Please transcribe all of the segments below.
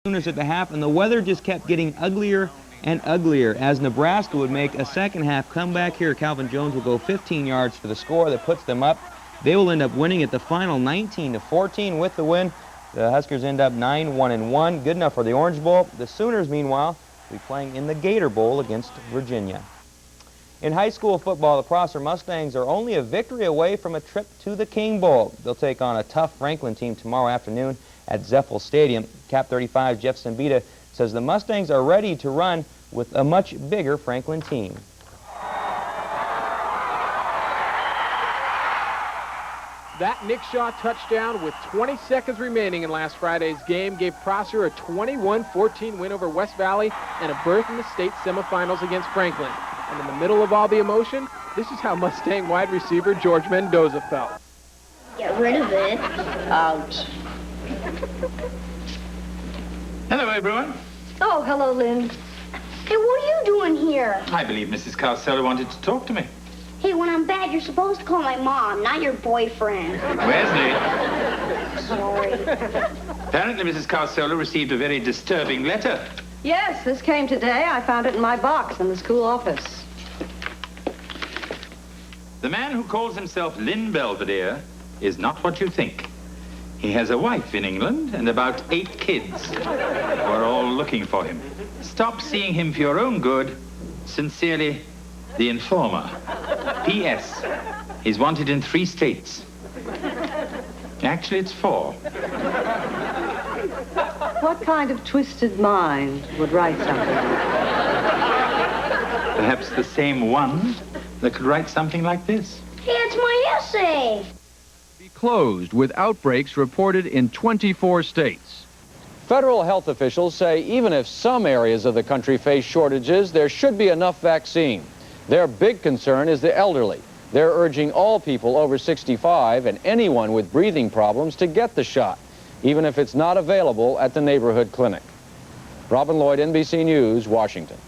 Sooners at the half, and the weather just kept getting uglier and uglier as Nebraska would make a second half comeback here. Calvin Jones will go 15 yards for the score that puts them up. They will end up winning at the final 19-14 with the win. The Huskers end up 9-1-1, good enough for the Orange Bowl. The Sooners, meanwhile, will be playing in the Gator Bowl against Virginia. In high school football, the Prosser Mustangs are only a victory away from a trip to the King Bowl. They'll take on a tough Franklin team tomorrow afternoon at Zeffel Stadium. KAPP 35 Jeff Simbita says the Mustangs are ready to run with a much bigger Franklin team. That Nick Shaw touchdown with 20 seconds remaining in last Friday's game gave Prosser a 21-14 win over West Valley and a berth in the state semifinals against Franklin. And in the middle of all the emotion, this is how Mustang wide receiver George Mendoza felt. Get rid of it. Ouch. Hello, everyone. Oh, hello, Lynn. Hey, what are you doing here? I believe Mrs. Costello wanted to talk to me. Hey, when I'm bad, you're supposed to call my mom, not your boyfriend. Wesley. Sorry. Apparently, Mrs. Costello received a very disturbing letter. Yes, this came today. I found it in my box in the school office. The man who calls himself Lynn Belvedere is not what you think. He has a wife in England and about 8 kids who are all looking for him. Stop seeing him for your own good. Sincerely, the Informer. P.S. He's wanted in 3 states. Actually, it's 4. What kind of twisted mind would write something? Perhaps the same one that could write something like this. Hey, it's my essay. Be closed with outbreaks reported in 24 states. Federal health officials say even if some areas of the country face shortages, there should be enough vaccine. Their big concern is the elderly. They're urging all people over 65 and anyone with breathing problems to get the shot, even if it's not available at the neighborhood clinic. Robin Lloyd, NBC News, Washington.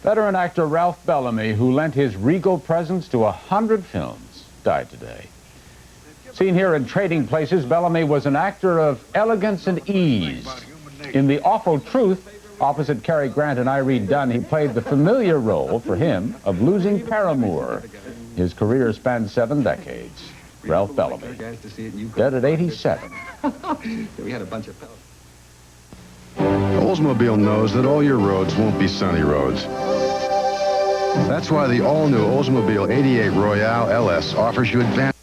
Veteran actor Ralph Bellamy, who lent his regal presence to 100 films, died today. Seen here in Trading Places, Bellamy was an actor of elegance and ease. In The Awful Truth, opposite Cary Grant and Irene Dunn, he played the familiar role, for him, of losing paramour. His career spanned 7 decades. Ralph Bellamy, dead at 87. We had a bunch of Oldsmobile knows that all your roads won't be sunny roads. That's why the all-new Oldsmobile 88 Royale LS offers you advantage.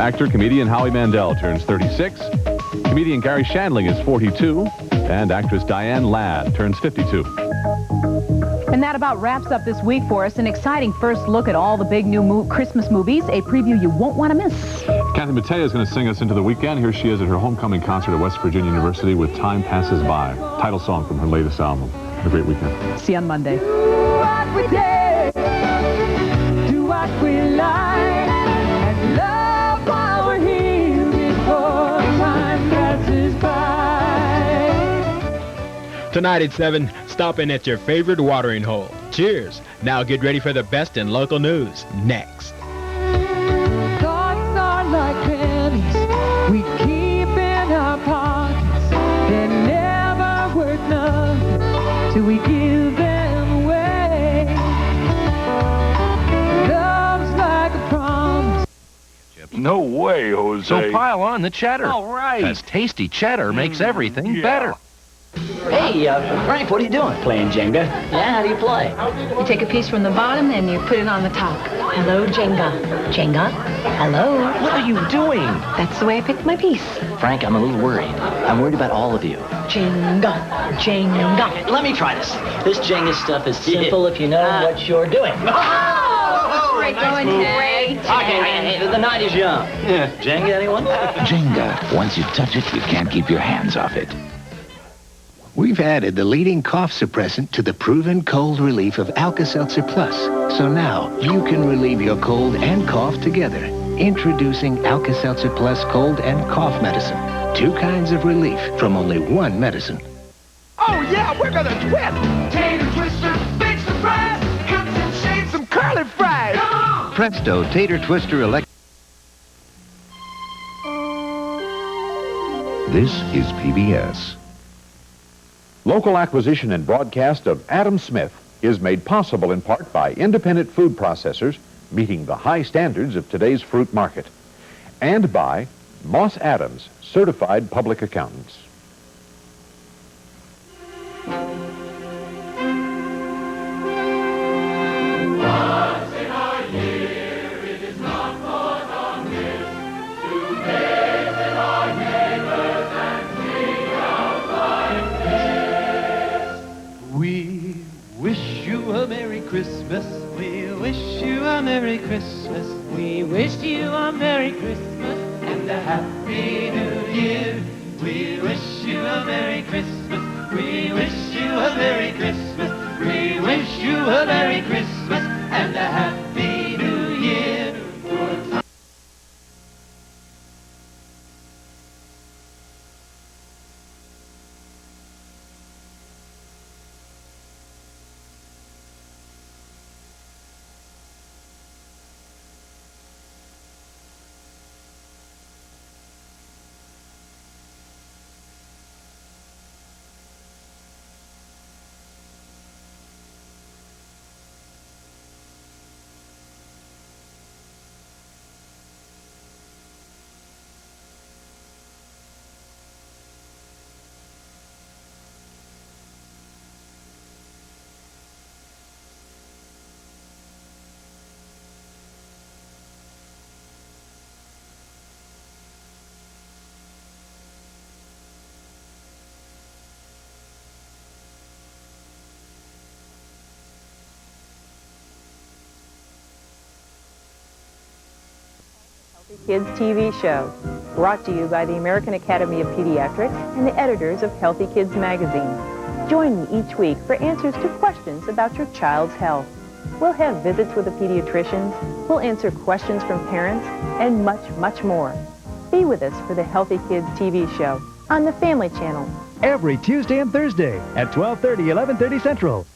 Actor, comedian Howie Mandel turns 36. Comedian Gary Shandling is 42. And actress Diane Ladd turns 52. And that about wraps up this week for us. An exciting first look at all the big new Christmas movies. A preview you won't want to miss. Kathy Mattea is going to sing us into the weekend. Here she is at her homecoming concert at West Virginia University with Time Passes By. Title song from her latest album. Have a great weekend. See you on Monday. Do what we dare, do what we like, and love while we're here before time passes by. Tonight at 7, stop in at your favorite watering hole. Cheers. Now get ready for the best in local news. Next. Thoughts are like pennies we keep in our pockets. They're never worth nothing till we give them away. Love's like a promise. No way, Jose. So pile on the cheddar. All right. Because tasty cheddar makes everything better. Hey, Frank, what are you doing? Playing Jenga. Yeah, how do you play? You take a piece from the bottom and you put it on the top. Hello, Jenga. Jenga? Hello? What are you doing? That's the way I picked my piece. Frank, I'm a little worried. I'm worried about all of you. Jenga. Jenga. Let me try this. This Jenga stuff is simple if you know what you're doing. Oh, great going, Ted. Okay, the night is young. Yeah. Jenga, anyone? Jenga. Once you touch it, you can't keep your hands off it. We've added the leading cough suppressant to the proven cold relief of Alka-Seltzer Plus. So now you can relieve your cold and cough together. Introducing Alka-Seltzer Plus Cold and Cough Medicine. 2 kinds of relief from only 1 medicine. Oh yeah, we're gonna twist! Tater twister, big surprise! Cuts and shapes, some curly fries! Come on! Presto Tater Twister Elect. This is PBS. Local acquisition and broadcast of Adam Smith is made possible in part by independent food processors meeting the high standards of today's fruit market, and by Moss Adams, certified public accountants. We wish you a Merry Christmas. We wish you a Merry Christmas. We wish you a Merry Christmas and a Happy New Year. We wish you a Merry Christmas. We wish you a Merry Christmas. We wish you a Merry Christmas and a Happy New Year. Kids TV show, brought to you by the American Academy of Pediatrics and the editors of Healthy Kids magazine. Join me each week for answers to questions about your child's health. We'll have visits with the pediatricians, we'll answer questions from parents, and much, much more. Be with us for the Healthy Kids TV show on the Family Channel. Every Tuesday and Thursday at 12:30, 11:30 Central.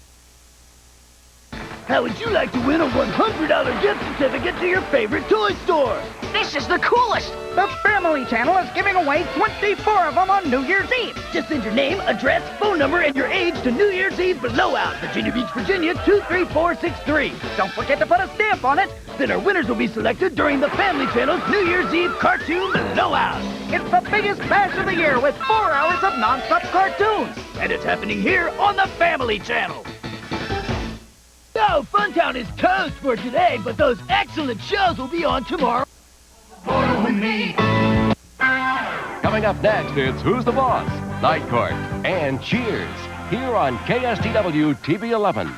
How would you like to win a $100 gift certificate to your favorite toy store? This is the coolest! The Family Channel is giving away 24 of them on New Year's Eve. Just send your name, address, phone number, and your age to New Year's Eve Blowout, Virginia Beach, Virginia 23463. Don't forget to put a stamp on it. Then our winners will be selected during the Family Channel's New Year's Eve Cartoon Blowout. It's the biggest bash of the year with 4 hours of non-stop cartoons. And it's happening here on the Family Channel. No, Funtown is toast for today, but those excellent shows will be on tomorrow. Coming up next, it's Who's the Boss, Night Court, and Cheers, here on KSTW TV 11.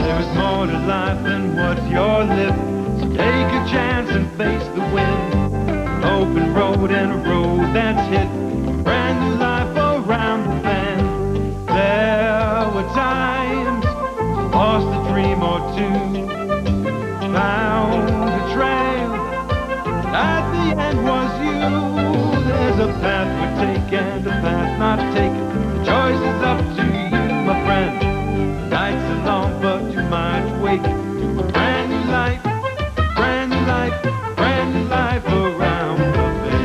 There's more to life than what you're living, so take a chance and face the wind. An open road and a road that's hit, brand new life around the bend. There were times lost a dream or two, found a trail, at the end was you. There's a path we take and a path not taken. The choice is up to you, my friend. The nights are long, but you might wake to a brand new life, brand new life, brand new life around the bend.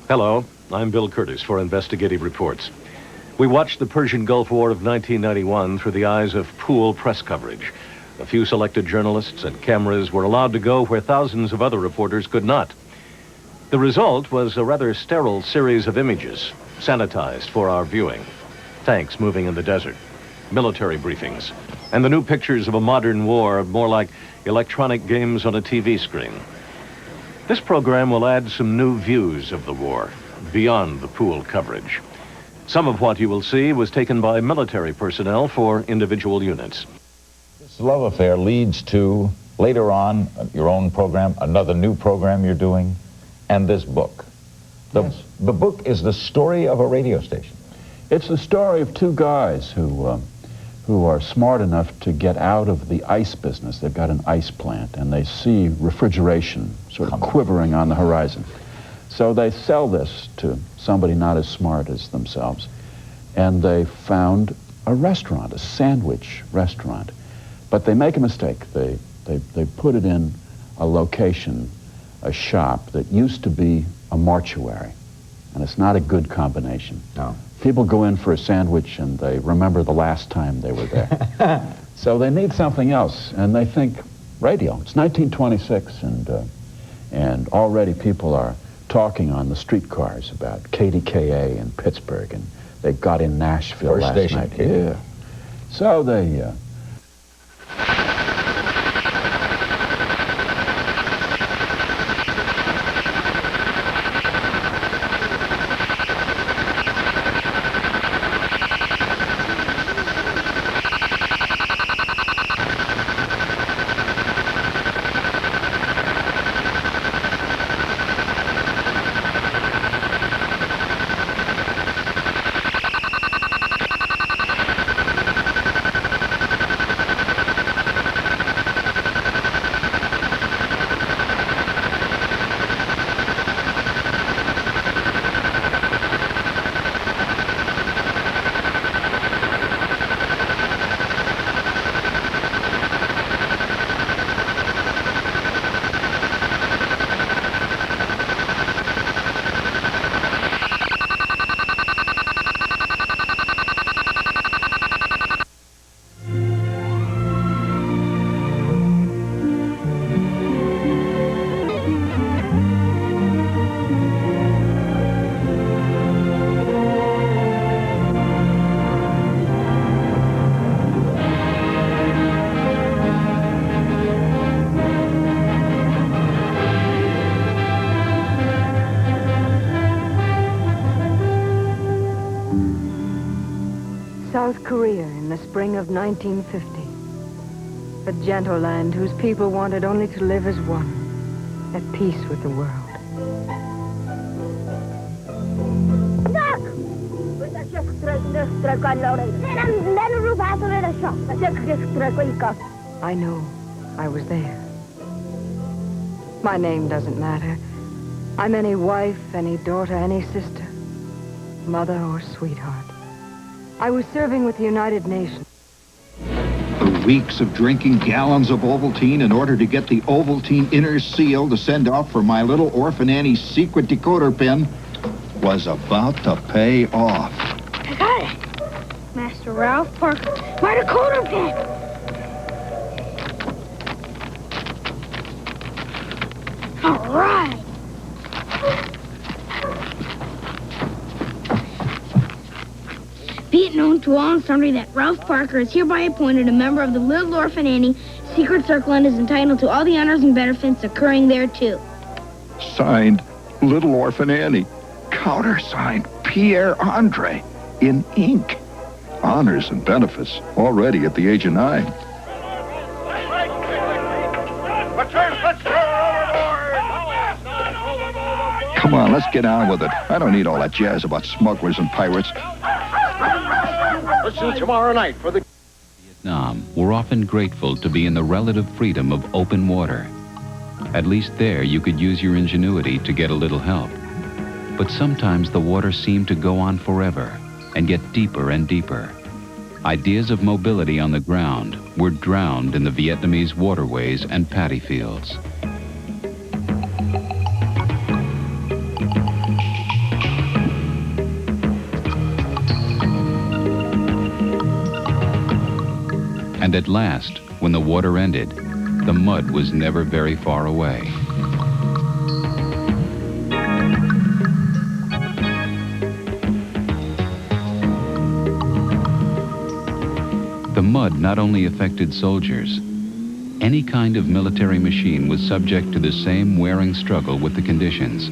Hello, I'm Bill Curtis for Investigative Reports. We watched the Persian Gulf War of 1991 through the eyes of pool press coverage. A few selected journalists and cameras were allowed to go where thousands of other reporters could not. The result was a rather sterile series of images, sanitized for our viewing. Tanks moving in the desert, military briefings, and the new pictures of a modern war, more like electronic games on a TV screen. This program will add some new views of the war, beyond the pool coverage. Some of what you will see was taken by military personnel for individual units. This love affair leads to, later on, your own program, another new program you're doing, and this book. The book is the story of a radio station. It's the story of two guys who are smart enough to get out of the ice business. They've got an ice plant, and they see refrigeration sort of quivering on the horizon. So they sell this to somebody not as smart as themselves, and they found a restaurant, a sandwich restaurant. But they make a mistake. They put it in a location, a shop that used to be a mortuary, and it's not a good combination. No. People go in for a sandwich and they remember the last time they were there. So they need something else, and they think radio. It's 1926, and already people are talking on the streetcars about KDKA in Pittsburgh, and they got in Nashville First last station, night. KDKA. Yeah. So they... South Korea in the spring of 1950. A gentle land whose people wanted only to live as one, at peace with the world. I know. I was there. My name doesn't matter. I'm any wife, any daughter, any sister, mother or sweetheart. I was serving with the United Nations. The weeks of drinking gallons of Ovaltine in order to get the Ovaltine inner seal to send off for my little orphan Annie's secret decoder pin was about to pay off. I got it. Master Ralph Parker, my decoder pin. All right. Be it known to all and sundry that Ralph Parker is hereby appointed a member of the Little Orphan Annie Secret Circle and is entitled to all the honors and benefits occurring thereto. Signed, Little Orphan Annie. Countersigned, Pierre Andre, in ink. Honors and benefits already at the age of 9. Come on, let's get on with it. I don't need all that jazz about smugglers and pirates. Listen tomorrow night for the... Vietnam were often grateful to be in the relative freedom of open water. At least there you could use your ingenuity to get a little help. But sometimes the water seemed to go on forever and get deeper and deeper. Ideas of mobility on the ground were drowned in the Vietnamese waterways and paddy fields. And at last, when the water ended, the mud was never very far away. The mud not only affected soldiers. Any kind of military machine was subject to the same wearing struggle with the conditions.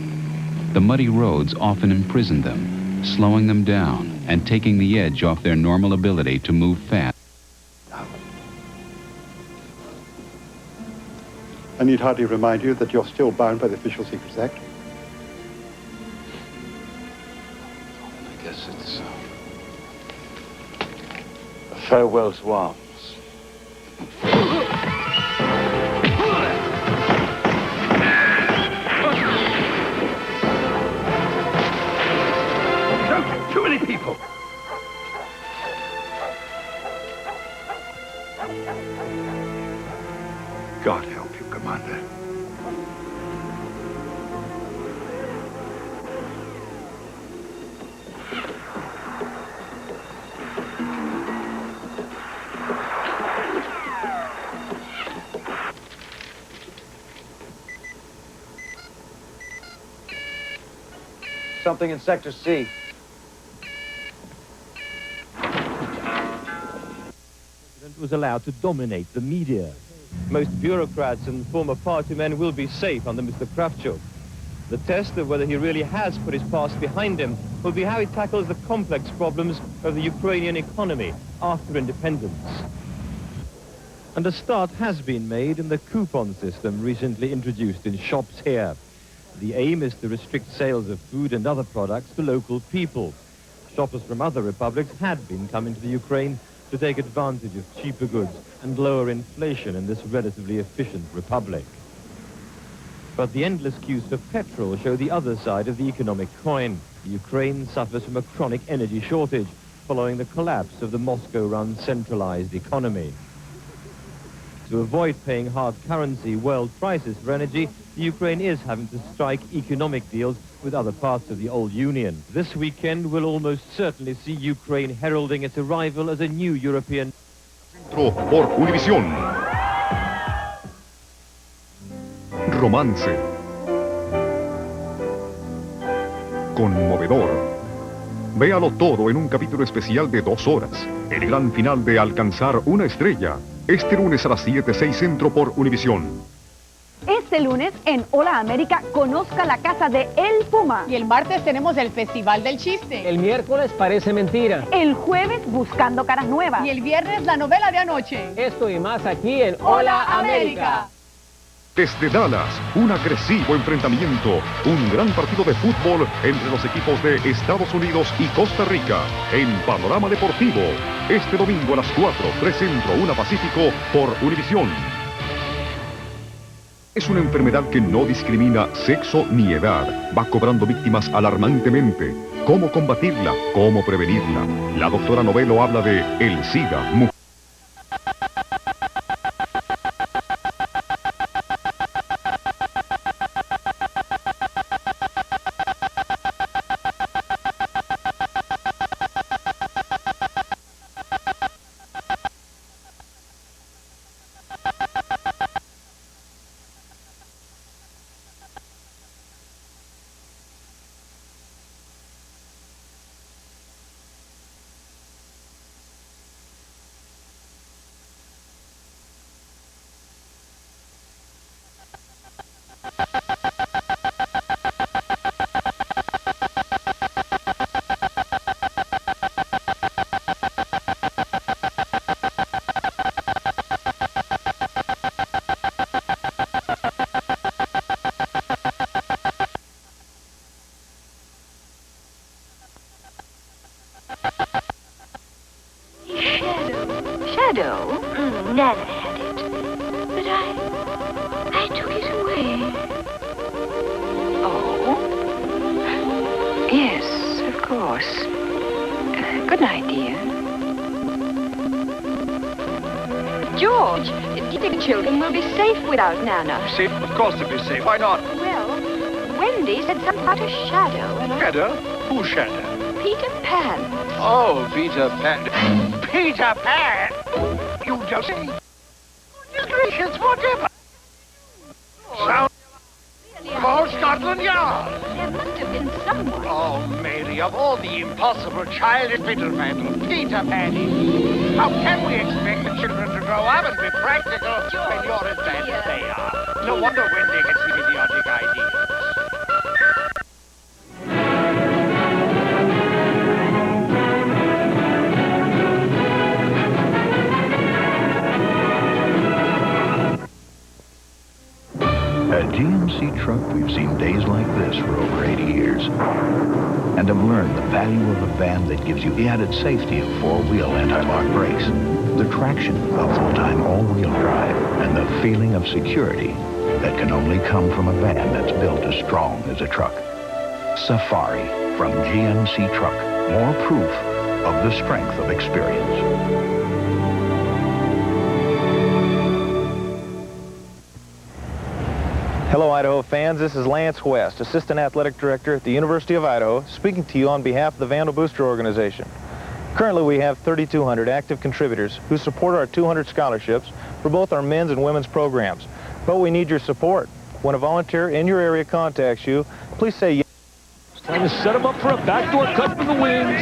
The muddy roads often imprisoned them, slowing them down and taking the edge off their normal ability to move fast. I need hardly remind you that you're still bound by the Official Secrets Act. I guess it's a farewell to arms. Too many people. God help you, Commander. Something in Sector C. Was allowed to dominate the media. Most bureaucrats and former party men will be safe under Mr. Kravchuk. The test of whether he really has put his past behind him will be how he tackles the complex problems of the Ukrainian economy after independence. And a start has been made in the coupon system recently introduced in shops here. The aim is to restrict sales of food and other products to local people. Shoppers from other republics had been coming to the Ukraine to take advantage of cheaper goods and lower inflation in this relatively efficient republic. But the endless queues for petrol show the other side of the economic coin. The Ukraine suffers from a chronic energy shortage following the collapse of the Moscow-run centralized economy. To avoid paying hard currency world prices for energy, the Ukraine is having to strike economic deals with other parts of the old Union. This weekend will almost certainly see Ukraine heralding its arrival as a new European. Por Univision. Romance. Conmovedor. Véalo todo en un capítulo especial de 2 horas. El gran final de Alcanzar una estrella. Este lunes a las 7:06 Centro por Univision. Este lunes en Hola América, conozca la casa de El Puma. Y el martes tenemos el Festival del Chiste. El miércoles Parece Mentira. El jueves Buscando Caras Nuevas. Y el viernes la novela de anoche. Esto y más aquí en Hola América. Desde Dallas, un agresivo enfrentamiento, un gran partido de fútbol entre los equipos de Estados Unidos y Costa Rica, en Panorama Deportivo, este domingo a las 4, 3 Centro, 1 Pacífico, por Univision. Es una enfermedad que no discrimina sexo ni edad, va cobrando víctimas alarmantemente. ¿Cómo combatirla? ¿Cómo prevenirla? La doctora Novelo habla de el SIDA. Shadow? Nana had it. But I took it away. Oh? Yes, of course. Good night, dear. George, do you think children will be safe without Nana? Safe? Of course they'll be safe. Why not? Well, Wendy said something about a shadow. And Shadow? Who's Shadow? Peter Pan. Oh, Peter Pan. Peter Pan! you just say? Gracious, whatever. Sound call Scotland Yard. There must have been someone. Oh, Mary, of all the impossible childish fiddle-faddle, Peter Panny. How can we expect the children to grow up and be practical when you're as bad as they are? No wonder Wendy gets the idiotic ideas. At GMC Truck, we've seen days like this for over 80 years. And have learned the value of a van that gives you the added safety of four-wheel anti-lock brakes, the traction of full-time all-wheel drive, and the feeling of security that can only come from a van that's built as strong as a truck. Safari from GMC Truck. More proof of the strength of experience. Hello, Idaho fans. This is Lance West, Assistant Athletic Director at the University of Idaho, speaking to you on behalf of the Vandal Booster Organization. Currently, we have 3,200 active contributors who support our 200 scholarships for both our men's and women's programs. But we need your support. When a volunteer in your area contacts you, please say yes. Trying to set him up for a backdoor cut from the wings.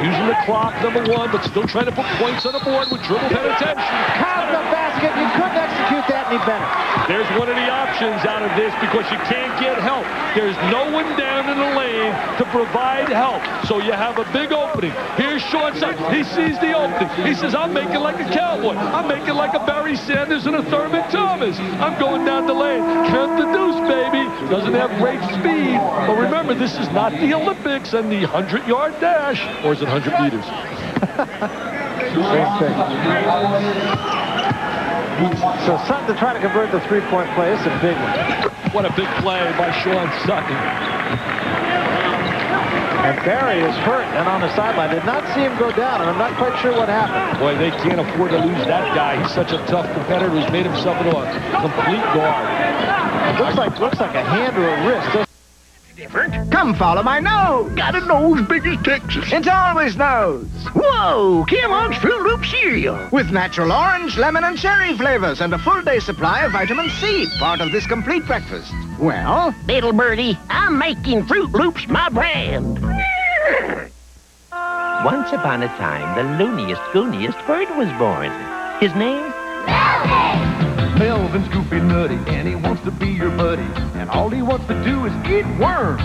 Using the clock, number one, but still trying to put points on the board with dribble penetration. Count the basket. You couldn't execute that any better. There's one of the options out of this because you can't get help. There's no one down in the lane to provide help. So you have a big opening. Here's Sean Sutton. He sees the opening. He says, I'm making like a cowboy. I'm making like a Barry Sanders and a Thurman Thomas. I'm going down the lane. Count the deuce, baby. Doesn't have great speed. But remember, this is not the Olympics and the 100-yard dash. Or is it 100 meters? Same thing. So Sutton to try to convert the three-point play. It's a big one. What a big play by Sean Sutton. And Barry is hurt and on the sideline. Did not see him go down, and I'm not quite sure what happened. Boy, they can't afford to lose that guy. He's such a tough competitor who's made himself into a complete guard. Looks like a hand or a wrist. Different. Come follow my nose. Got a nose big as Texas. It's always nose. Whoa, Kellogg's Fruit Loop cereal with natural orange, lemon, and cherry flavors and a full day supply of vitamin C, part of this complete breakfast. Well, little birdie, I'm making Fruit Loops my brand. Once upon a time, the looniest, gooniest bird was born. His name? Melvin's goofy nutty, and he wants to be your buddy. And all he wants to do is eat worms.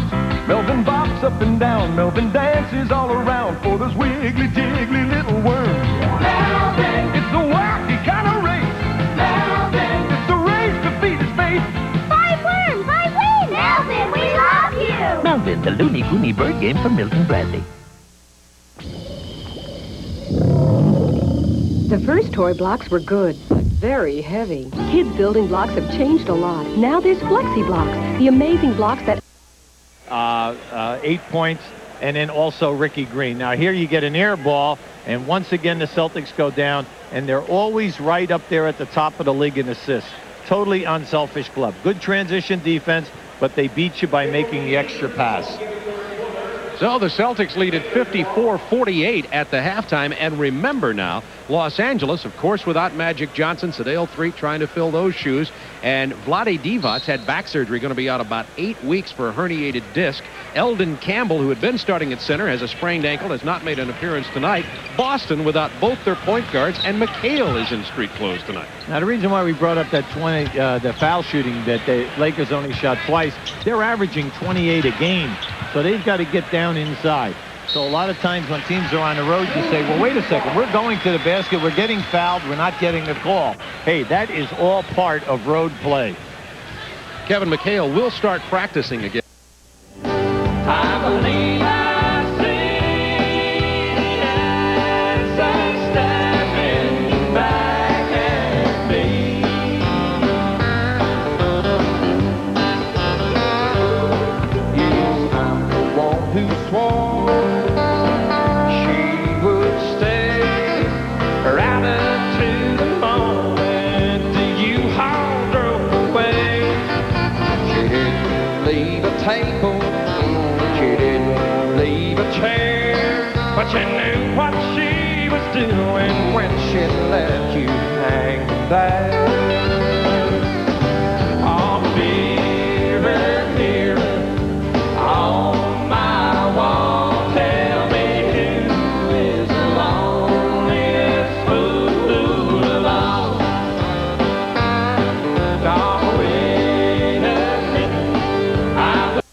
Melvin bops up and down. Melvin dances all around for those wiggly, jiggly little worms. Melvin! It's a wacky kind of race. Melvin! It's a race to beat his face. 5 worms, I win! Melvin, we love you! Melvin, the loony goony bird game from Milton Bradley. The first toy blocks were good, but very heavy. Kids building blocks have changed a lot. Now there's Flexi Blocks, the amazing blocks that... 8 points, and then also Ricky Green. Now here you get an air ball, and once again the Celtics go down, and they're always right up there at the top of the league in assists. Totally unselfish club. Good transition defense, but they beat you by making the extra pass. So the Celtics lead at 54-48 at the halftime. And remember now, Los Angeles, of course, without Magic Johnson, Sedale Threatt trying to fill those shoes. And Vlade Divac had back surgery, going to be out about 8 weeks for a herniated disc. Eldon Campbell, who had been starting at center, has a sprained ankle, has not made an appearance tonight. Boston without both their point guards, and McHale is in street clothes tonight. Now, the reason why we brought up that the foul shooting that the Lakers only shot twice, they're averaging 28 a game, so they've got to get down inside. So a lot of times when teams are on the road, you say, well, wait a second, we're going to the basket, we're getting fouled, we're not getting the call. Hey, that is all part of road play. Kevin McHale will start practicing again. I believe I see as I'm staring back at me. Yes, I'm the one who swore she would stay right up to the moment the U-Haul drove away. She didn't leave a table, she didn't leave a chair, but she knew what she was was doing when she left you hang back. Oh, mirror, mirror on my wall, tell me who is the loneliest fool of all. Oh, wait a minute.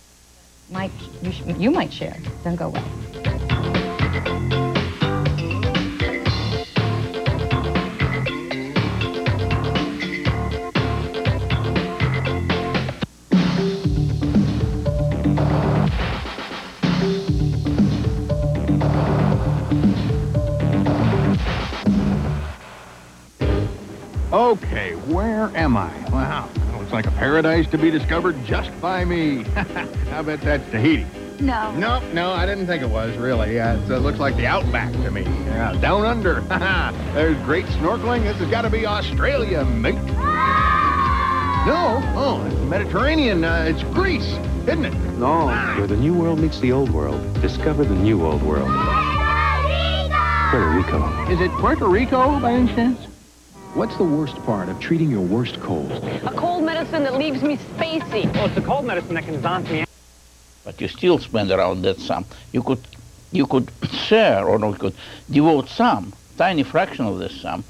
Mike, you might share. Don't go away. Okay, where am I? Wow, looks like a paradise to be discovered just by me. I bet that's Tahiti. No. No, I didn't think it was, really. Yeah, it looks like the outback to me. Yeah, down under. There's great snorkeling. This has got to be Australia, mate. No, it's the Mediterranean. It's Greece, isn't it? No, where the new world meets the old world. Discover the new old world. Puerto Rico. Is it Puerto Rico, by any chance? What's the worst part of treating your worst cold? A cold medicine that leaves me spacey. Well, it's a cold medicine that can zonk me out. But you still spend around that sum. You could share, or you could devote some tiny fraction of this sum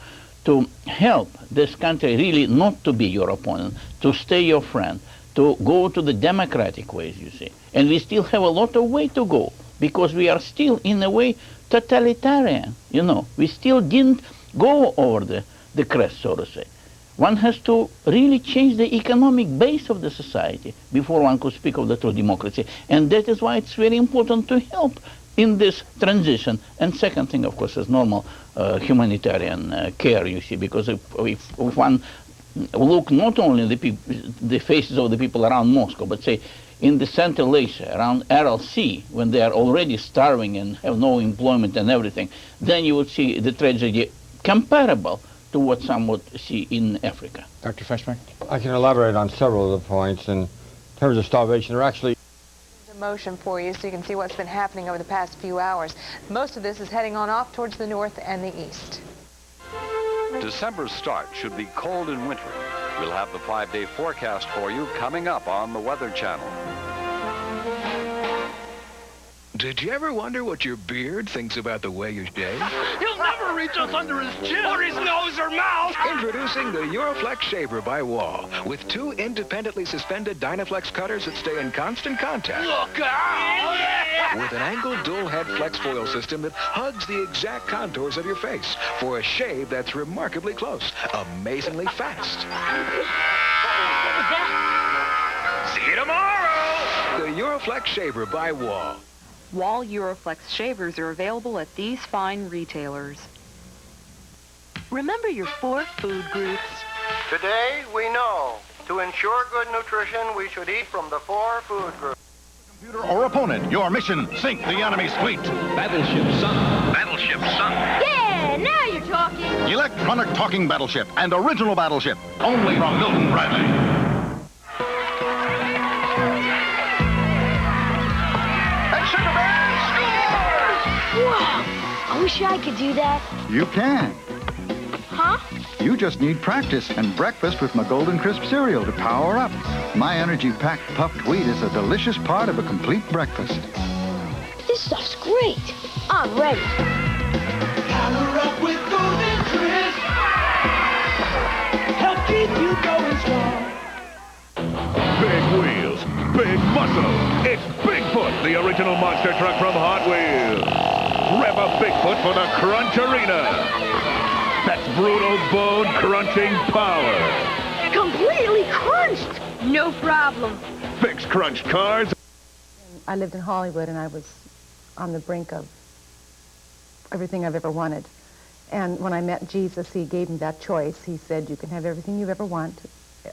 to help this country really not to be your opponent, to stay your friend, to go to the democratic ways, you see. And we still have a lot of way to go, because we are still, in a way, totalitarian, you know. We still didn't go over the crest, so to say. One has to really change the economic base of the society before one could speak of the true democracy. And that is why it's very important to help in this transition. And second thing, of course, is normal humanitarian care, you see, because if one look not only the faces of the people around Moscow, but say in the Central Asia, around Aral Sea, when they are already starving and have no employment and everything, then you would see the tragedy comparable to what some would see in Africa. Dr. Feshbeck? I can elaborate on several of the points. In terms of starvation, there are actually motion for you so you can see what's been happening over the past few hours. Most of this is heading on off towards the north and the east. December's start should be cold and wintry. We'll have the 5-day forecast for you coming up on the Weather Channel. Did you ever wonder what your beard thinks about the way you shave? He'll never reach us under his chin or his nose or mouth. Introducing the Euroflex Shaver by Wall, with 2 independently suspended Dynaflex cutters that stay in constant contact. Look out! With an angled dual head flex foil system that hugs the exact contours of your face for a shave that's remarkably close, amazingly fast. See you tomorrow! The Euroflex Shaver by Wall. Wall Euroflex shavers are available at these fine retailers. Remember your 4 food groups. Today, we know to ensure good nutrition, we should eat from the 4 food groups. Computer or opponent, your mission, sink the enemy's fleet. Battleship Sun. Battleship Sun. Yeah, now you're talking. Electronic talking battleship and original battleship, only from Milton Bradley. Wow, I wish I could do that. You can. Huh? You just need practice and breakfast with my Golden Crisp cereal to power up. My energy-packed puffed wheat is a delicious part of a complete breakfast. This stuff's great. I'm ready. Power up with Golden Crisp. Help keep you going strong. Big wheels, big muscle. It's Bigfoot, the original monster truck from Hot Wheels. Rev up Bigfoot for the Crunch Arena. That's brutal bone-crunching power. Completely crunched. No problem. Fix crunched cars. I lived in Hollywood, and I was on the brink of everything I've ever wanted. And when I met Jesus, he gave me that choice. He said, you can have everything you ever want,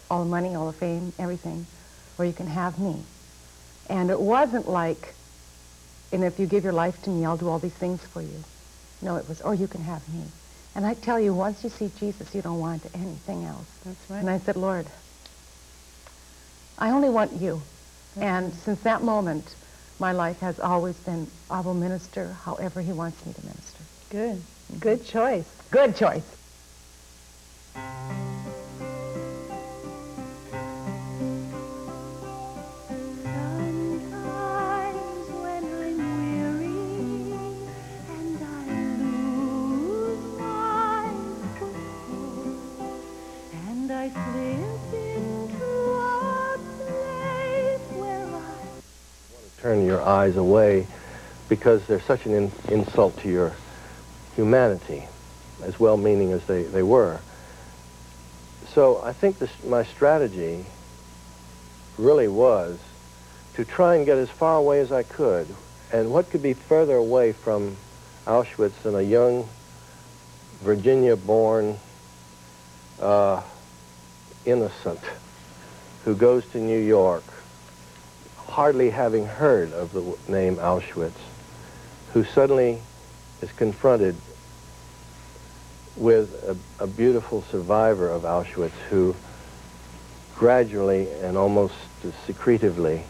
all the money, all the fame, everything, or you can have me. And it wasn't like, and if you give your life to me, I'll do all these things for you. No, it was, or you can have me. And I tell you, once you see Jesus, you don't want anything else. That's right. And I said, Lord, I only want you. And since that moment, my life has always been, I will minister however he wants me to minister. Good. Good choice. Good choice. Turn your eyes away because they're such an insult to your humanity, as well-meaning as they were. So I think my strategy really was to try and get as far away as I could. And what could be further away from Auschwitz than a young Virginia-born innocent who goes to New York, hardly having heard of the name Auschwitz, who suddenly is confronted with a beautiful survivor of Auschwitz who gradually and almost secretively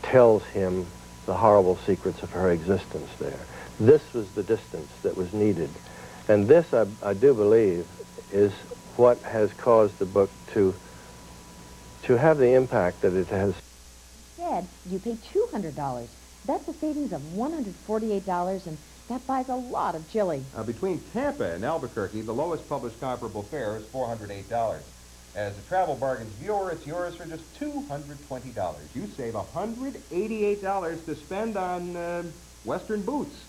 tells him the horrible secrets of her existence there. This was the distance that was needed. And this, I do believe, is what has caused the book to have the impact that it has. Instead, you pay $200. That's a savings of $148, and that buys a lot of chili. Between Tampa and Albuquerque, the lowest published comparable fare is $408. As a Travel Bargains viewer, it's yours for just $220. You save $188 to spend on Western boots.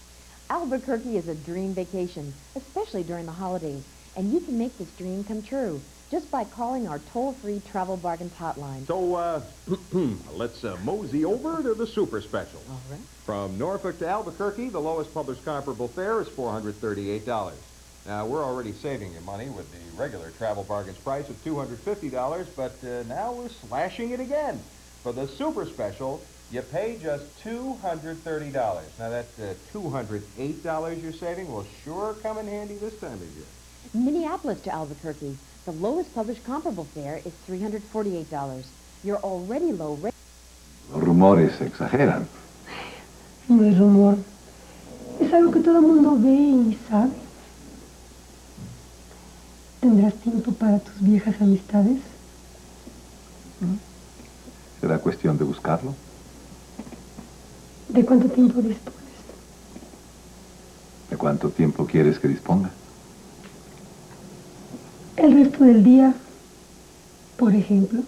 Albuquerque is a dream vacation, especially during the holidays, and you can make this dream come true just by calling our toll-free Travel Bargains hotline. So, let's mosey over to the super special. All right. From Norfolk to Albuquerque, the lowest published comparable fare is $438. Now, we're already saving you money with the regular Travel Bargains price of $250, but now we're slashing it again. For the super special, you pay just $230. Now, that $208 you're saving will sure come in handy this time of year. Minneapolis to Albuquerque, the lowest published comparable fare is $348. Your already low rate. Los rumores exageran. No es rumor. Es algo que todo el mundo ve y sabe. ¿Tendrás tiempo para tus viejas amistades? ¿Será cuestión de buscarlo? ¿De cuánto tiempo dispones? ¿De cuánto tiempo quieres que disponga? El resto del día, por ejemplo.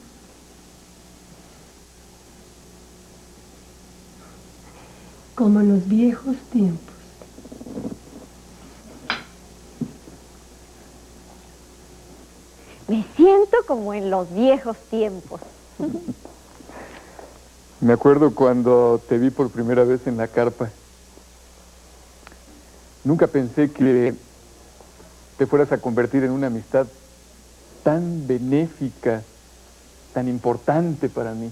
Como en los viejos tiempos. Me siento como en los viejos tiempos. Me acuerdo cuando te vi por primera vez en la carpa. Nunca pensé que te fueras a convertir en una amistad tan benéfica, tan importante para mí.